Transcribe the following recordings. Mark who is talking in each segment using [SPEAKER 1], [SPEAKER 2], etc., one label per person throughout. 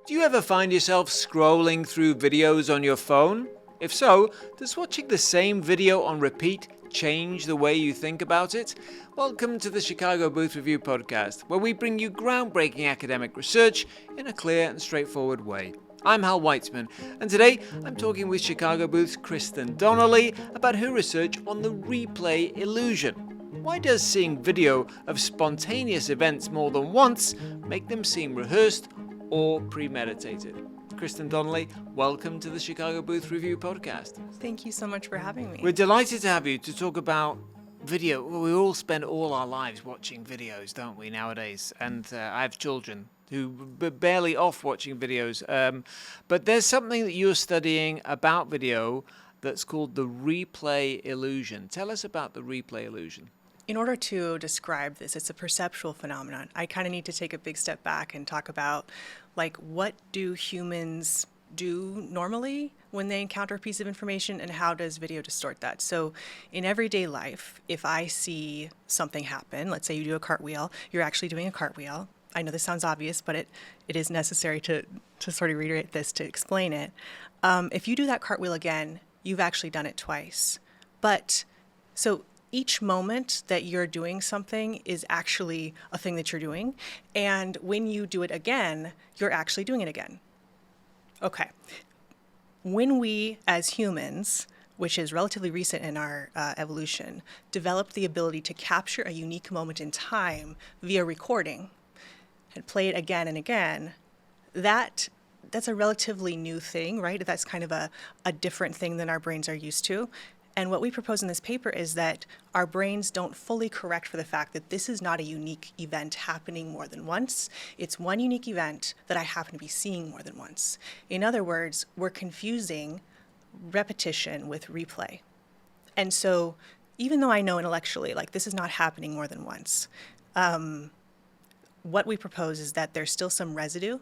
[SPEAKER 1] Do you ever find yourself scrolling through videos on your phone? If so, does watching the same video on repeat change the way you think about it? Welcome to the Chicago Booth Review podcast, where we bring you groundbreaking academic research in a clear and straightforward way. I'm Hal Weitzman, and today I'm talking with Chicago Booth's Kristin Donnelly about her research on the replay illusion. Why does seeing video of spontaneous events more than once make them seem rehearsed or premeditated? Kristin Donnelly, welcome to the Chicago Booth Review podcast.
[SPEAKER 2] Thank you so much for having me.
[SPEAKER 1] We're delighted to have you to talk about video. Well, we all spend all our lives watching videos, don't we, nowadays? And I have children who barely off watching videos. But there's something that you're studying about video that's called the replay illusion. Tell us about the replay illusion.
[SPEAKER 2] In order to describe this, it's a perceptual phenomenon. I kind of need to take a big step back and talk about, what do humans do normally when they encounter a piece of information, and how does video distort that? So in everyday life, if I see something happen, let's say you do a cartwheel, you're actually doing a cartwheel. I know this sounds obvious, but it is necessary to sort of reiterate this to explain it. If you do that cartwheel again, you've actually done it twice. So each moment that you're doing something is actually a thing that you're doing. And when you do it again, you're actually doing it again. Okay. When we, as humans, which is relatively recent in our evolution, developed the ability to capture a unique moment in time via recording and play it again and again, that's a relatively new thing, right? That's kind of a different thing than our brains are used to. And what we propose in this paper is that our brains don't fully correct for the fact that this is not a unique event happening more than once. It's one unique event that I happen to be seeing more than once. In other words, we're confusing repetition with replay. And so even though I know intellectually, this is not happening more than once, what we propose is that there's still some residue,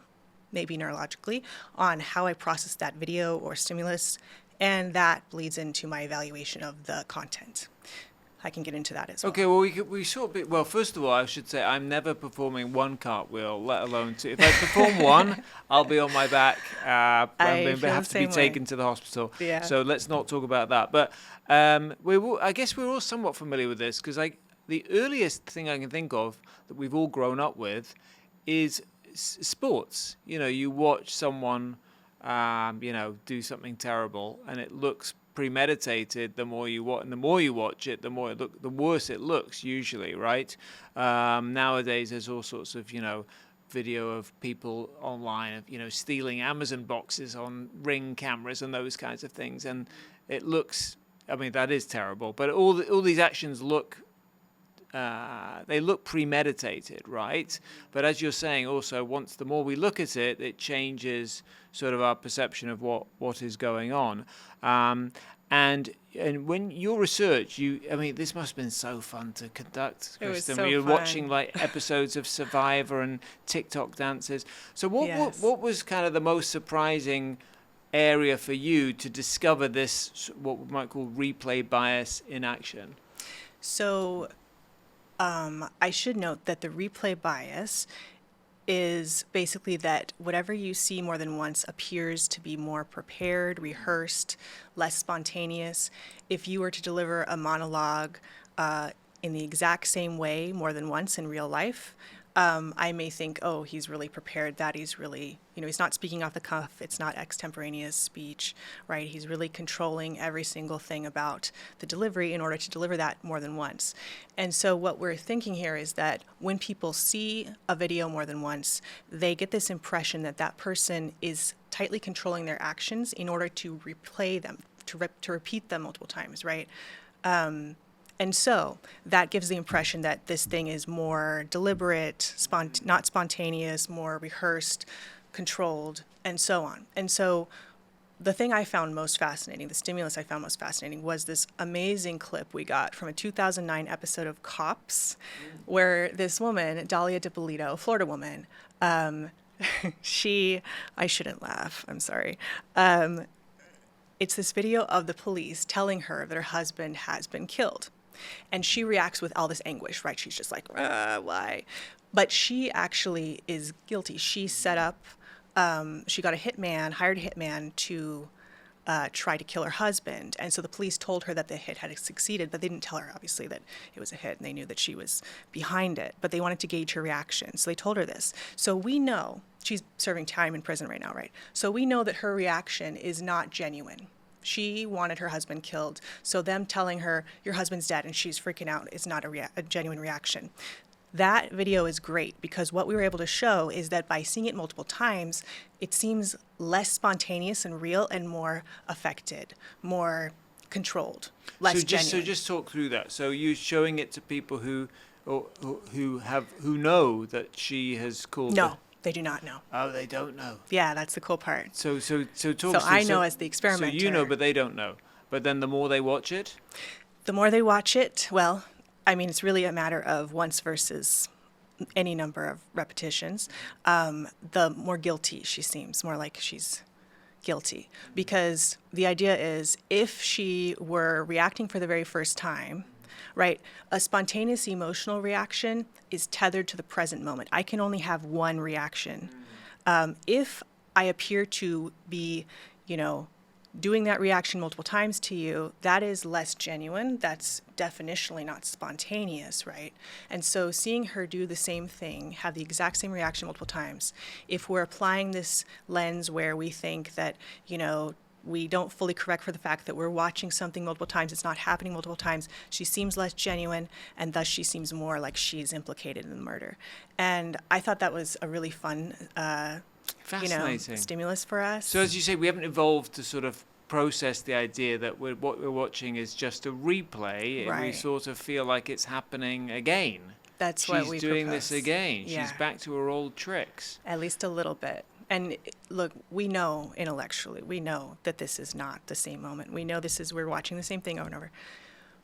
[SPEAKER 2] maybe neurologically, on how I process that video or stimulus, and that bleeds into my evaluation of the content. I can get into that as well.
[SPEAKER 1] Okay, well, first of all, I should say I'm never performing one cartwheel, let alone two. If I perform one, I'll be on my back. I have to be taken to the hospital.
[SPEAKER 2] Yeah.
[SPEAKER 1] So let's not talk about that. But I guess we're all somewhat familiar with this, because the earliest thing I can think of that we've all grown up with is sports. You watch someone do something terrible, and it looks premeditated. The more you watch it, the worse it looks usually, right? Nowadays, there's all sorts of video of people online of stealing Amazon boxes on Ring cameras and those kinds of things, and it looks. I mean, that is terrible. But all these actions look. They look premeditated, right? But as you're saying, also, the more we look at it, it changes sort of our perception of what is going on. And when your research, this must have been so fun to conduct, Kristin.
[SPEAKER 2] It was so
[SPEAKER 1] You're
[SPEAKER 2] fun.
[SPEAKER 1] watching episodes of Survivor and TikTok dances. So what was kind of the most surprising area for you to discover this, what we might call replay bias in action?
[SPEAKER 2] So I should note that the replay bias is basically that whatever you see more than once appears to be more prepared, rehearsed, less spontaneous. If you were to deliver a monologue in the exact same way more than once in real life, I may think, oh, he's really prepared, that he's really, he's not speaking off the cuff, it's not extemporaneous speech, right? He's really controlling every single thing about the delivery in order to deliver that more than once. And so what we're thinking here is that when people see a video more than once, they get this impression that that person is tightly controlling their actions in order to replay them, to repeat them multiple times, right? And so that gives the impression that this thing is more deliberate, not spontaneous, more rehearsed, controlled, and so on. And so the thing I found most fascinating, the stimulus I found most fascinating, was this amazing clip we got from a 2009 episode of Cops, where this woman, Dahlia DiPolito, a Florida woman, I shouldn't laugh, I'm sorry. It's this video of the police telling her that her husband has been killed. And she reacts with all this anguish, right? She's just like, why? But she actually is guilty. She set up she got a hitman, hired a hitman to try to kill her husband. And so the police told her that the hit had succeeded, but they didn't tell her, obviously, that it was a hit, and they knew that she was behind it. But they wanted to gauge her reaction, so they told her this. So we know she's serving time in prison right now, right? So we know that her reaction is not genuine. She wanted her husband killed, so them telling her, your husband's dead, and she's freaking out is not a genuine reaction. That video is great because what we were able to show is that by seeing it multiple times, it seems less spontaneous and real and more affected, more controlled, less genuine.
[SPEAKER 1] So just talk through that. So you're showing it to people who know that she has called.
[SPEAKER 2] No, they do not know.
[SPEAKER 1] Oh, they don't know.
[SPEAKER 2] Yeah, that's the cool part.
[SPEAKER 1] So talk.
[SPEAKER 2] So I know as the experimenter.
[SPEAKER 1] So you know, but they don't know. But then the more they watch it,
[SPEAKER 2] the more they watch it, well, I mean, it's really a matter of once versus any number of repetitions. The more guilty she seems, more like she's guilty. Because the idea is if she were reacting for the very first time, right, a spontaneous emotional reaction is tethered to the present moment. I can only have one reaction. If I appear to be, doing that reaction multiple times to you, that is less genuine. That's definitionally not spontaneous, right? And so seeing her do the same thing, have the exact same reaction multiple times, if we're applying this lens where we think that, we don't fully correct for the fact that we're watching something multiple times, it's not happening multiple times, she seems less genuine, and thus she seems more like she's implicated in the murder. And I thought that was a really fun
[SPEAKER 1] fascinating
[SPEAKER 2] stimulus for us.
[SPEAKER 1] So as you say, we haven't evolved to sort of process the idea that what we're watching is just a replay.
[SPEAKER 2] Right.
[SPEAKER 1] We sort of feel like it's happening again.
[SPEAKER 2] That's
[SPEAKER 1] She's
[SPEAKER 2] what we
[SPEAKER 1] doing
[SPEAKER 2] propose.
[SPEAKER 1] this again.
[SPEAKER 2] Yeah.
[SPEAKER 1] She's back to her old tricks.
[SPEAKER 2] At least a little bit. And look, we know intellectually, we know that this is not the same moment. We know we're watching the same thing over and over.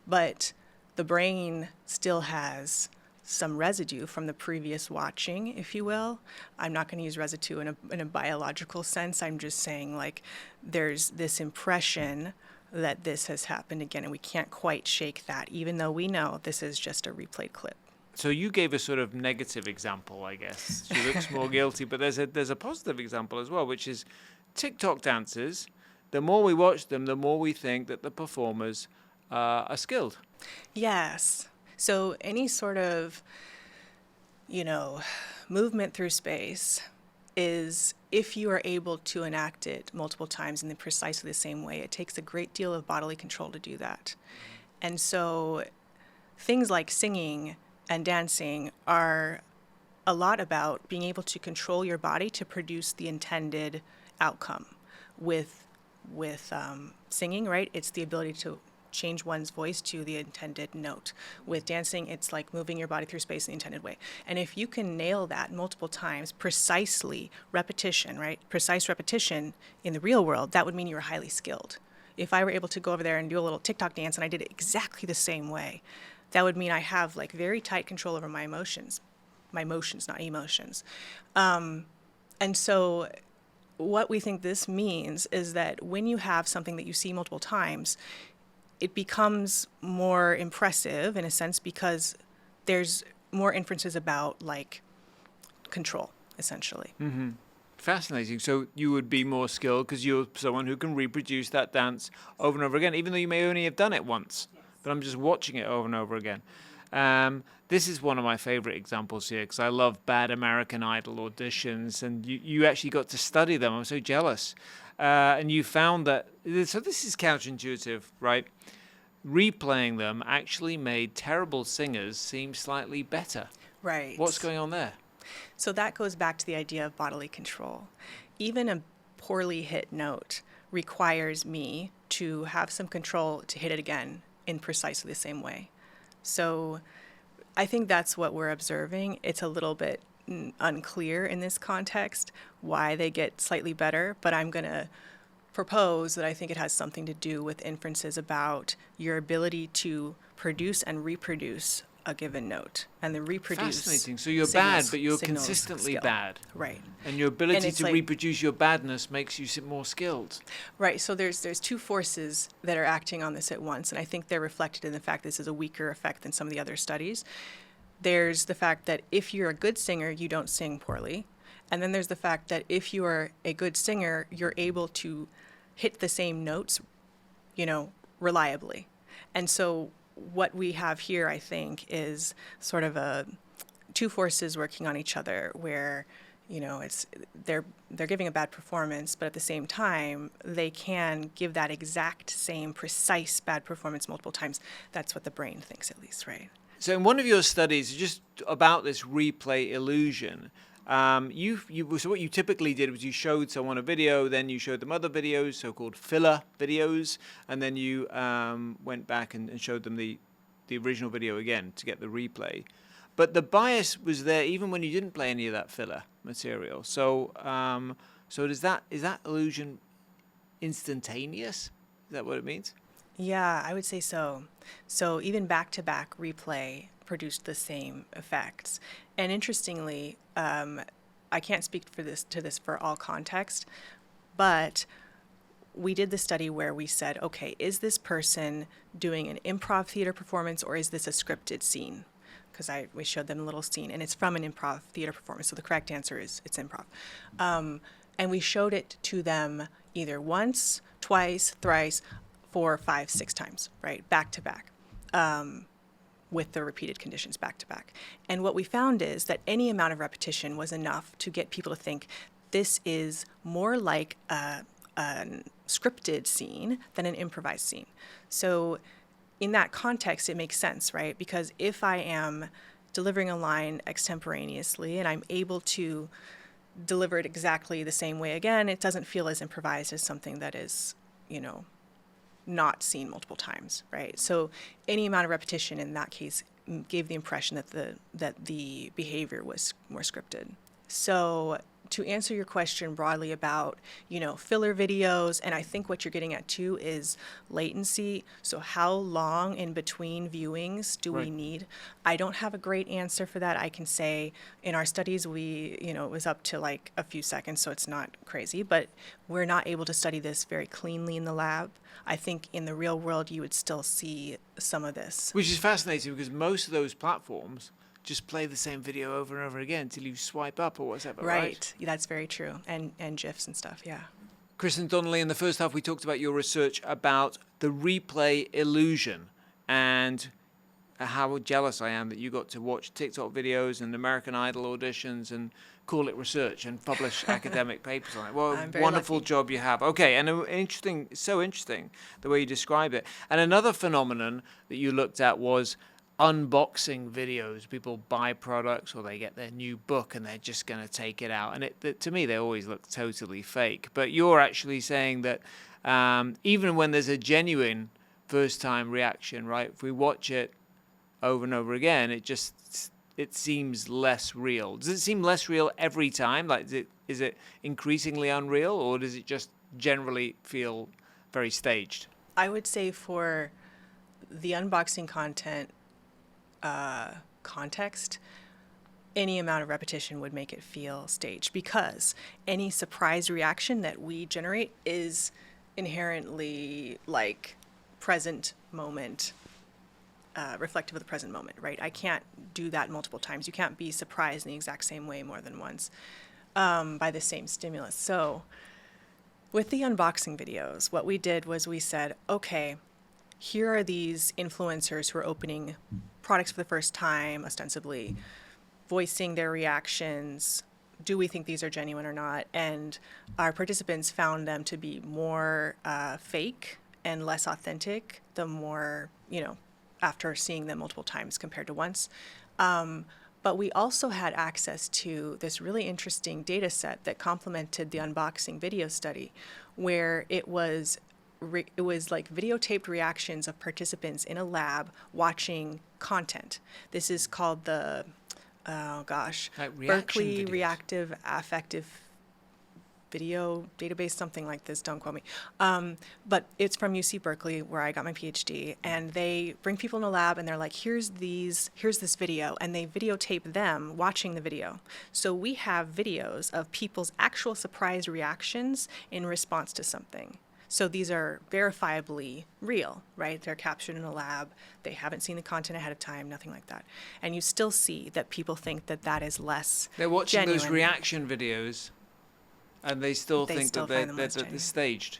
[SPEAKER 2] But the brain still has some residue from the previous watching, if you will. I'm not going to use residue in a biological sense. I'm just saying, like, there's this impression that this has happened again, and we can't quite shake that, even though we know this is just a replayed clip.
[SPEAKER 1] So you gave a sort of negative example, I guess. She looks more guilty, but there's a positive example as well, which is TikTok dancers. The more we watch them, the more we think that the performers are skilled.
[SPEAKER 2] Yes. So any sort of, movement through space is, if you are able to enact it multiple times in precisely the same way, it takes a great deal of bodily control to do that. And so things like singing and dancing are a lot about being able to control your body to produce the intended outcome. With singing, right, it's the ability to change one's voice to the intended note. With dancing, it's like moving your body through space in the intended way. And if you can nail that multiple times, precisely repetition, right, precise repetition in the real world, that would mean you were highly skilled. If I were able to go over there and do a little TikTok dance and I did it exactly the same way, that would mean I have like very tight control over my emotions, not emotions. And so what we think this means is that when you have something that you see multiple times, it becomes more impressive in a sense because there's more inferences about like control, essentially.
[SPEAKER 1] Mm-hmm. Fascinating. So you would be more skilled because you're someone who can reproduce that dance over and over again, even though you may only have done it once. Yes. But I'm just watching it over and over again. This is one of my favorite examples here because I love bad American Idol auditions, and you actually got to study them. I'm so jealous. And you found that, so this is counterintuitive, right? Replaying them actually made terrible singers seem slightly better.
[SPEAKER 2] Right.
[SPEAKER 1] What's going on there?
[SPEAKER 2] So that goes back to the idea of bodily control. Even a poorly hit note requires me to have some control to hit it again in precisely the same way. So I think that's what we're observing. It's a little bit unclear in this context why they get slightly better, but I'm going to propose that I think it has something to do with inferences about your ability to produce and reproduce a given note, and the reproduce.
[SPEAKER 1] Fascinating. So you're bad, but you're consistently
[SPEAKER 2] skill.
[SPEAKER 1] Bad.
[SPEAKER 2] Right.
[SPEAKER 1] And your ability to reproduce your badness makes you more skilled.
[SPEAKER 2] Right. So there's two forces that are acting on this at once, and I think they're reflected in the fact this is a weaker effect than some of the other studies. There's the fact that if you're a good singer, you don't sing poorly. And then there's the fact that if you are a good singer, you're able to hit the same notes, reliably. And so what we have here, I think, is sort of two forces working on each other where, it's they're giving a bad performance, but at the same time, they can give that exact same precise bad performance multiple times. That's what the brain thinks, at least, right?
[SPEAKER 1] So in one of your studies, just about this replay illusion, so what you typically did was you showed someone a video, then you showed them other videos, so-called filler videos, and then you went back and showed them the original video again to get the replay. But the bias was there even when you didn't play any of that filler material. So is that illusion instantaneous? Is that what it means?
[SPEAKER 2] Yeah, I would say so. So even back-to-back replay produced the same effects. And interestingly, I can't speak to this for all context, but we did the study where we said, okay, is this person doing an improv theater performance or is this a scripted scene? Because we showed them a little scene, and it's from an improv theater performance. So the correct answer is it's improv. And we showed it to them either once, twice, thrice, 4, 5, 6 times, right, back to back, with the repeated conditions back to back. And what we found is that any amount of repetition was enough to get people to think this is more like a scripted scene than an improvised scene. So in that context, it makes sense, right? Because if I am delivering a line extemporaneously and I'm able to deliver it exactly the same way again, it doesn't feel as improvised as something that is, not seen multiple times, right? So any amount of repetition in that case gave the impression that the behavior was more scripted. So to answer your question broadly about, filler videos, and I think what you're getting at too is latency. So how long in between viewings do we need? I don't have a great answer for that. I can say in our studies, it was up to like a few seconds, so it's not crazy, but we're not able to study this very cleanly in the lab. I think in the real world, you would still see some of this.
[SPEAKER 1] Which is fascinating because most of those platforms just play the same video over and over again until you swipe up or whatever, right?
[SPEAKER 2] Yeah, that's very true. And GIFs and stuff, yeah.
[SPEAKER 1] Kristin, Donnelly, in the first half, we talked about your research about the replay illusion and how jealous I am that you got to watch TikTok videos and American Idol auditions and call it research and publish academic papers on it. Well, wonderful
[SPEAKER 2] lucky.
[SPEAKER 1] job you have. Okay, and so interesting the way you describe it. And another phenomenon that you looked at was unboxing videos. People buy products or they get their new book and they're just going to take it out. And to me, they always look totally fake. But you're actually saying that even when there's a genuine first-time reaction, right? If we watch it over and over again, it seems less real. Does it seem less real every time? Like, is it increasingly unreal, or does it just generally feel very staged?
[SPEAKER 2] I would say for the unboxing context, any amount of repetition would make it feel staged because any surprise reaction that we generate is inherently like present moment, reflective of the present moment, right? I can't do that multiple times. You can't be surprised in the exact same way more than once by the same stimulus. So with the unboxing videos, what we did was we said, okay, here are these influencers who are opening products for the first time, ostensibly voicing their reactions. Do we think these are genuine or not? And our participants found them to be more fake and less authentic the more, after seeing them multiple times compared to once. But we also had access to this really interesting data set that complemented the unboxing video study, where it was like videotaped reactions of participants in a lab watching content. This is called the, Berkeley
[SPEAKER 1] videos.
[SPEAKER 2] Reactive Affective Video Database, something like this, don't quote me. But it's from UC Berkeley, where I got my PhD, and they bring people in a lab and they're like, here's this video, and they videotape them watching the video. So we have videos of people's actual surprise reactions in response to something. So these are verifiably real, right? They're captured in a lab. They haven't seen the content ahead of time, nothing like that. And you still see that people think that that is less
[SPEAKER 1] They're watching
[SPEAKER 2] genuine.
[SPEAKER 1] those reaction videos, and they still
[SPEAKER 2] They
[SPEAKER 1] think
[SPEAKER 2] still
[SPEAKER 1] that
[SPEAKER 2] find them less
[SPEAKER 1] they're
[SPEAKER 2] genuine.
[SPEAKER 1] staged.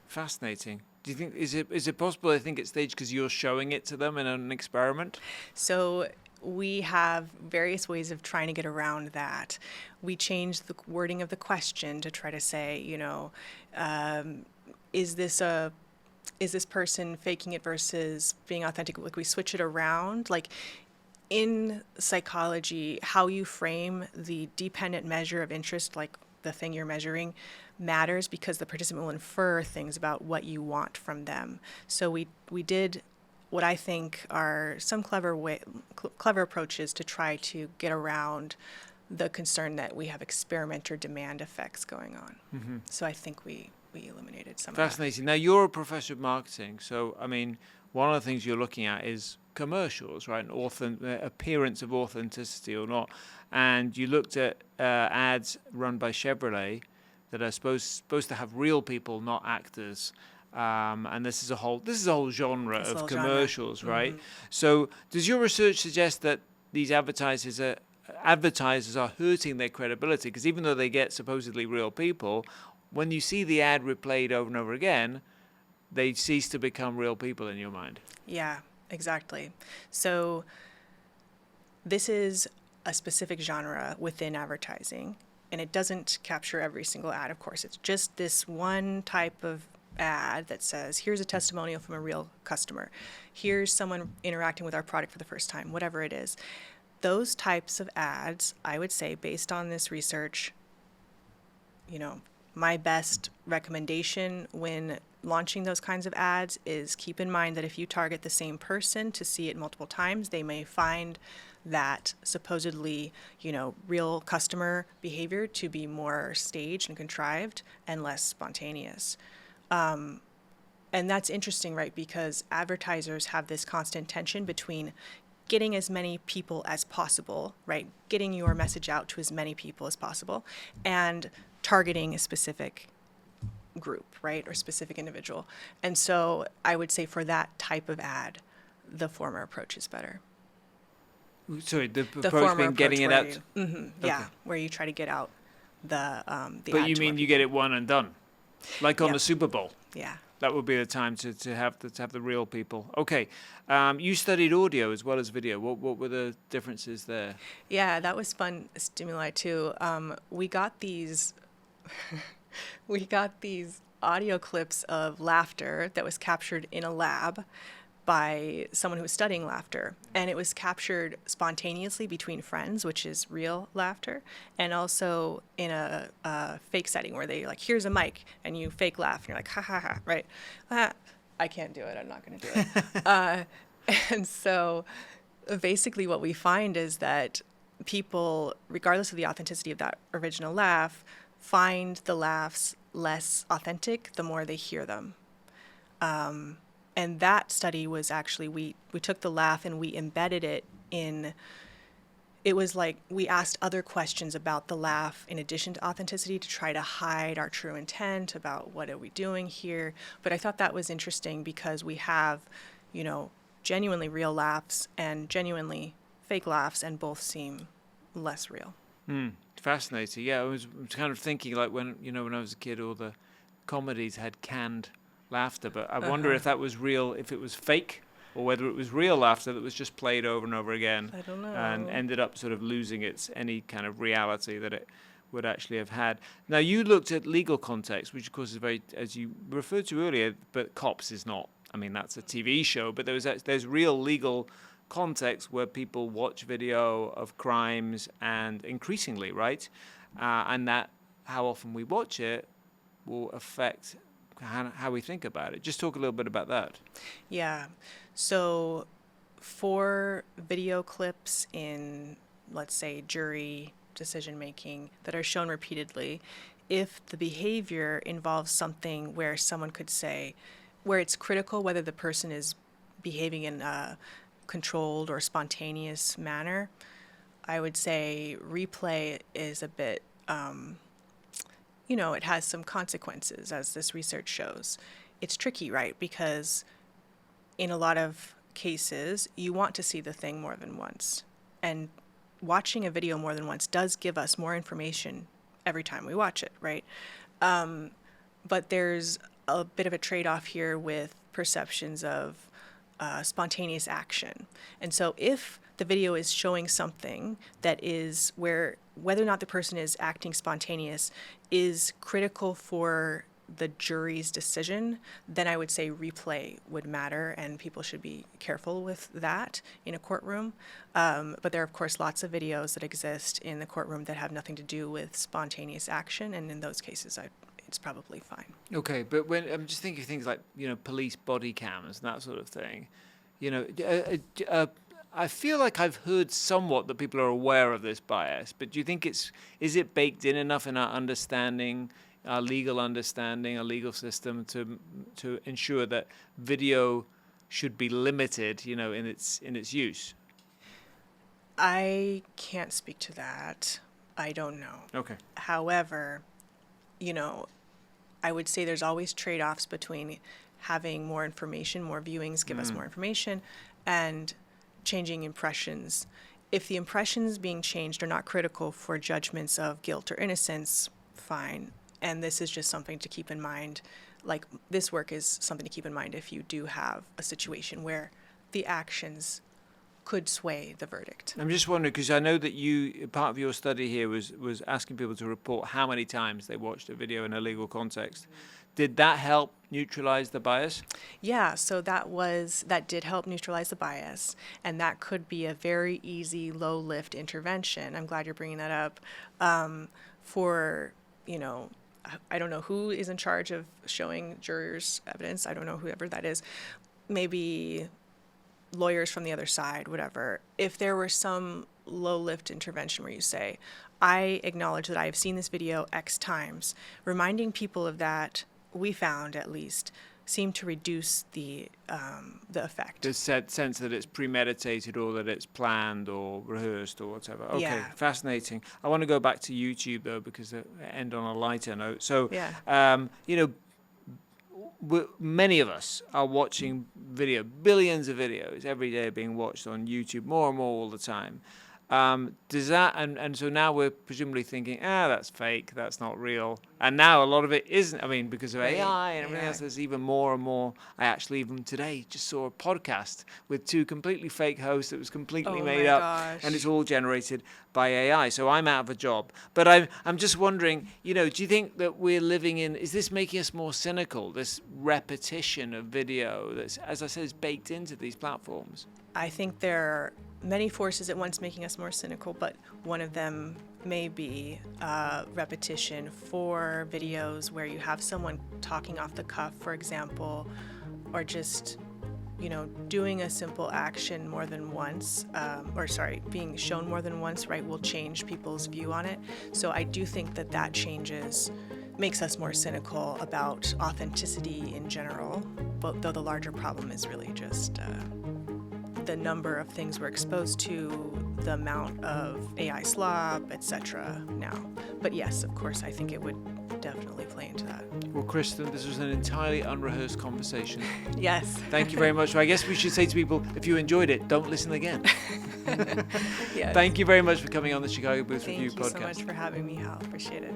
[SPEAKER 1] Fascinating. Do you think is it possible they think it's staged because you're showing it to them in an experiment?
[SPEAKER 2] So we have various ways of trying to get around that. We change the wording of the question to try to say, is this person faking it versus being authentic? Like we switch it around. Like in psychology, how you frame the dependent measure of interest, like the thing you're measuring, matters because the participant will infer things about what you want from them. So we did what I think are some clever approaches to try to get around the concern that we have experimenter demand effects going on. So I think we eliminated some of that.
[SPEAKER 1] Fascinating. Now, you're a professor of marketing, so, I mean, one of the things you're looking at is commercials, right? And appearance of authenticity or not. And you looked at ads run by Chevrolet that are supposed to have real people, not actors. And this is a whole genre
[SPEAKER 2] This
[SPEAKER 1] of
[SPEAKER 2] whole
[SPEAKER 1] commercials,
[SPEAKER 2] genre.
[SPEAKER 1] right? So, does your research suggest that these advertisers are hurting their credibility? Because even though they get supposedly real people, when you see the ad replayed over and over again, they cease to become real people in your mind.
[SPEAKER 2] Yeah, exactly. So this is a specific genre within advertising, and it doesn't capture every single ad, of course. It's just this one type of ad that says, here's a testimonial from a real customer. Here's someone interacting with our product for the first time, whatever it is. Those types of ads, I would say, based on this research, my best recommendation when launching those kinds of ads is keep in mind that if you target the same person to see it multiple times, they may find that supposedly, real customer behavior to be more staged and contrived and less spontaneous. And that's interesting, right? Because advertisers have this constant tension between getting as many people as possible, right? Getting your message out to as many people as possible, and targeting a specific group, right? Or specific individual. And so I would say for that type of ad, the former approach is better.
[SPEAKER 1] Sorry, the approach
[SPEAKER 2] former
[SPEAKER 1] being
[SPEAKER 2] approach
[SPEAKER 1] getting it
[SPEAKER 2] where
[SPEAKER 1] out.
[SPEAKER 2] Yeah, where you try to get out the
[SPEAKER 1] But
[SPEAKER 2] ad
[SPEAKER 1] you
[SPEAKER 2] to
[SPEAKER 1] mean
[SPEAKER 2] more
[SPEAKER 1] you get it one and done, like on
[SPEAKER 2] Yep.
[SPEAKER 1] the Super Bowl?
[SPEAKER 2] Yeah.
[SPEAKER 1] That would be the time to have the real people. Okay, you studied audio as well as video. What were the differences there?
[SPEAKER 2] Yeah, that was fun stimuli too. We got these audio clips of laughter that was captured in a lab by someone who was studying laughter, and it was captured spontaneously between friends, which is real laughter, and also in a fake setting where they like, here's a mic, and you fake laugh, and you're like, ha ha ha, right? I can't do it. I'm not going to do it. And so basically what we find is that people, regardless of the authenticity of that original laugh, find the laughs less authentic the more they hear them. And that study was actually, we took the laugh and we embedded it in, it was like we asked other questions about the laugh in addition to authenticity to try to hide our true intent about what are we doing here. But I thought that was interesting because we have, genuinely real laughs and genuinely fake laughs, and both seem less real.
[SPEAKER 1] Fascinating. Yeah, I was kind of thinking like when I was a kid, all the comedies had canned laughter, but I wonder if that was real, if it was fake, or whether it was real laughter that was just played over and over again.
[SPEAKER 2] I don't know.
[SPEAKER 1] And ended up sort of losing any kind of reality that it would actually have had. Now, you looked at legal context, which of course is very, as you referred to earlier, but Cops is not. I mean, that's a TV show, but there's real legal context where people watch video of crimes, and increasingly, right? And that how often we watch it will affect how we think about it. Just talk a little bit about that.
[SPEAKER 2] Yeah. So for video clips in, let's say, jury decision making that are shown repeatedly, if the behavior involves something where someone could say, where it's critical whether the person is behaving in a controlled or spontaneous manner, I would say replay is a bit it has some consequences, as this research shows. It's tricky, right? Because in a lot of cases, you want to see the thing more than once. And watching a video more than once does give us more information every time we watch it, right? But there's a bit of a trade-off here with perceptions of spontaneous action. And so if the video is showing something that is whether or not the person is acting spontaneous is critical for the jury's decision, then I would say replay would matter, and people should be careful with that in a courtroom. But there are, of course, lots of videos that exist in the courtroom that have nothing to do with spontaneous action, and in those cases, it's probably fine.
[SPEAKER 1] Okay, but when I'm just thinking of things like, police body cams and that sort of thing, I feel like I've heard somewhat that people are aware of this bias, but do you think is it baked in enough in our understanding, our legal understanding, our legal system to ensure that video should be limited, in its use?
[SPEAKER 2] I can't speak to that. I don't know.
[SPEAKER 1] Okay.
[SPEAKER 2] However, I would say there's always trade-offs between having more information, more viewings give us more information, and changing impressions. If the impressions being changed are not critical for judgments of guilt or innocence, fine. And this is just something to keep in mind. Like, this work is something to keep in mind if you do have a situation where the actions could sway the verdict.
[SPEAKER 1] I'm just wondering, because I know that part of your study here was asking people to report how many times they watched a video in a legal context. Did that help neutralize the bias?
[SPEAKER 2] Yeah, so that did help neutralize the bias, and that could be a very easy low-lift intervention. I'm glad you're bringing that up. I don't know who is in charge of showing jurors evidence. I don't know whoever that is. Maybe lawyers from the other side, whatever. If there were some low-lift intervention where you say, I acknowledge that I have seen this video X times, reminding people of that, we found at least, seemed to reduce the effect.
[SPEAKER 1] The sense that it's premeditated or that it's planned or rehearsed or whatever. Okay,
[SPEAKER 2] Yeah.
[SPEAKER 1] Fascinating. I want to go back to YouTube, though, because I end on a lighter note. So,
[SPEAKER 2] Yeah.
[SPEAKER 1] many of us are watching billions of videos every day being watched on YouTube, more and more all the time. Does that, and so now we're presumably thinking, that's fake, that's not real. And now a lot of it isn't, because of AI and everything else, there's even more and more. I actually even today just saw a podcast with two completely fake hosts that was completely made up.
[SPEAKER 2] Gosh.
[SPEAKER 1] And it's all generated by AI. So I'm out of a job. But I'm just wondering, do you think that we're living is this making us more cynical, this repetition of video that's, as I said, is baked into these platforms?
[SPEAKER 2] I think there are many forces at once making us more cynical, but one of them may be repetition for videos where you have someone talking off the cuff, for example, or just, doing a simple action more than once, being shown more than once, right, will change people's view on it. So I do think that makes us more cynical about authenticity in general, but though the larger problem is really just the number of things we're exposed to, the amount of AI slop, etc. now. But yes, of course, I think it would definitely play into that.
[SPEAKER 1] Well, Kristin, this was an entirely unrehearsed conversation.
[SPEAKER 2] Yes.
[SPEAKER 1] Thank you very much. I guess we should say to people, if you enjoyed it, don't listen again.
[SPEAKER 2] Yes.
[SPEAKER 1] Thank you very much for coming on the Chicago Booth Review podcast.
[SPEAKER 2] Thank you so much for having me, Hal. Appreciate it.